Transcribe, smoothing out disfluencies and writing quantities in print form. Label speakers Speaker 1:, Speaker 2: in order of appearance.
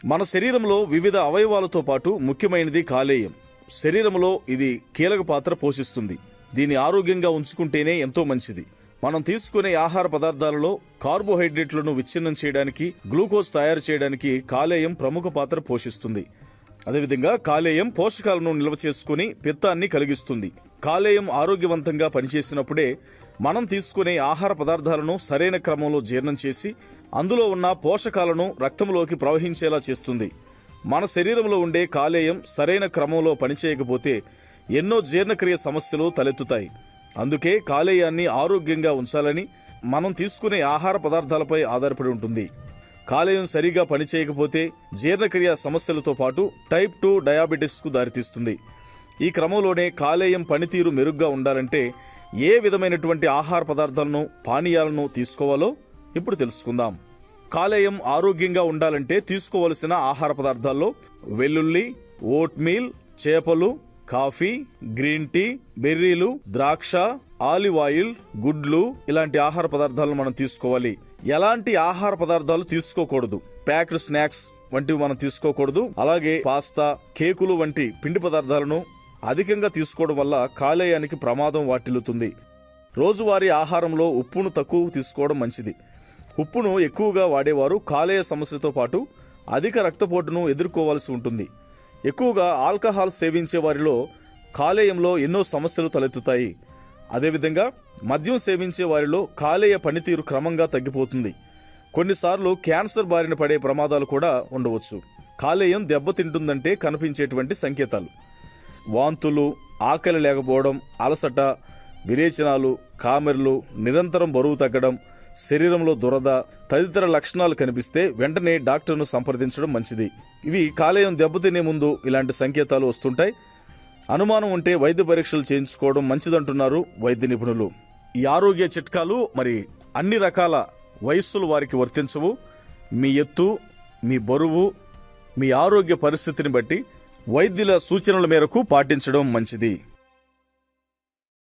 Speaker 1: మన శరీరంలో వివిధ అవయవాలతో పాటు ముఖ్యమైనది కాలేయం. శరీరంలో ఇది కీలక పాత్ర పోషిస్తుంది. దీన్ని ఆరోగ్యంగా ఉంచుకుంటేనే ఎంతో మంచిది. మనం తీసుకునే ఆహార పదార్థాలలో కార్బోహైడ్రేట్లను విచ్ఛిన్నం చేయడానికి, గ్లూకోజ్ తయారు చేయడానికి కాలేయం ప్రముఖ పాత్ర పోషిస్తుంది. అదేవిధంగా కాలేయం పోషకాలను నిల్వ చేసుకుని పిత్తాన్ని కలిగిస్తుంది. కాలేయం ఆరోగ్యవంతంగా పనిచేసినప్పుడే మనం తీసుకునే ఆహార పదార్థాలను సరైన క్రమంలో జీర్ణం చేసి అందులో ఉన్న పోషకాలను రక్తంలోకి ప్రవహించేలా చేస్తుంది. మన శరీరంలో ఉండే కాలేయం సరైన క్రమంలో పనిచేయకపోతే ఎన్నో జీర్ణక్రియ సమస్యలు తలెత్తుతాయి. అందుకే కాలేయాన్ని ఆరోగ్యంగా ఉంచాలని మనం తీసుకునే ఆహార పదార్థాలపై ఆధారపడి ఉంటుంది. కాలేయం సరిగా పనిచేయకపోతే జీర్ణక్రియ సమస్యలతో పాటు టైప్ 2 డయాబెటిస్కు దారితీస్తుంది. ఈ క్రమంలోనే కాలేయం పనితీరు మెరుగ్గా ఉండాలంటే ఏ విధమైనటువంటి ఆహార పదార్థాలను, పానీయాలను తీసుకోవాలో ఇప్పుడు తెలుసుకుందాం. కాలేయం ఆరోగ్యంగా ఉండాలంటే తీసుకోవలసిన ఆహార పదార్థాల్లో వెల్లుల్లి, ఓట్మీల్, చేపలు, కాఫీ, గ్రీన్ టీ, బెర్రీలు, ద్రాక్ష, ఆలివ్ ఆయిల్, గుడ్లు ఇలాంటి ఆహార పదార్థాలను మనం తీసుకోవాలి. ఎలాంటి ఆహార పదార్థాలు తీసుకోకూడదు. ప్యాక్డ్ స్నాక్స్ వంటివి మనం తీసుకోకూడదు. అలాగే పాస్తా, కేకులు వంటి పిండి పదార్థాలను అధికంగా తీసుకోవడం వల్ల కాలేయానికి ప్రమాదం వాటిల్లుతుంది. రోజువారీ ఆహారంలో ఉప్పును తక్కువ తీసుకోవడం మంచిది. ఉప్పును ఎక్కువగా వాడేవారు కాలేయ సమస్యతో పాటు అధిక రక్తపోటును ఎదుర్కోవాల్సి ఉంటుంది. ఎక్కువగా ఆల్కహాల్ సేవించే వారిలో కాలేయంలో ఎన్నో సమస్యలు తలెత్తుతాయి. అదేవిధంగా మద్యం సేవించే వారిలో కాలేయ పనితీరు క్రమంగా తగ్గిపోతుంది. కొన్నిసార్లు క్యాన్సర్ బారిన పడే ప్రమాదాలు కూడా ఉండవచ్చు. కాలేయం దెబ్బతింటుందంటే కనిపించేటువంటి సంకేతాలు: వాంతులు, ఆకలి లేకపోవడం, అలసట, విరేచనాలు, కామెర్లు, నిరంతరం బరువు తగ్గడం, శరీరంలో దురద తదితర లక్షణాలు కనిపిస్తే వెంటనే డాక్టర్ను సంప్రదించడం మంచిది. ఇవి కాలేయం దెబ్బతినే ముందు ఇలాంటి సంకేతాలు వస్తుంటాయి. అనుమానం ఉంటే వైద్య పరీక్షలు చేయించుకోవడం మంచిదంటున్నారు వైద్య నిపుణులు. ఈ ఆరోగ్య చిట్కాలు మరి అన్ని రకాల వయస్సుల వారికి వర్తించవు. మీ ఎత్తు, మీ బరువు, మీ ఆరోగ్య పరిస్థితిని బట్టి వైద్యుల సూచనల మేరకు పాటించడం మంచిది.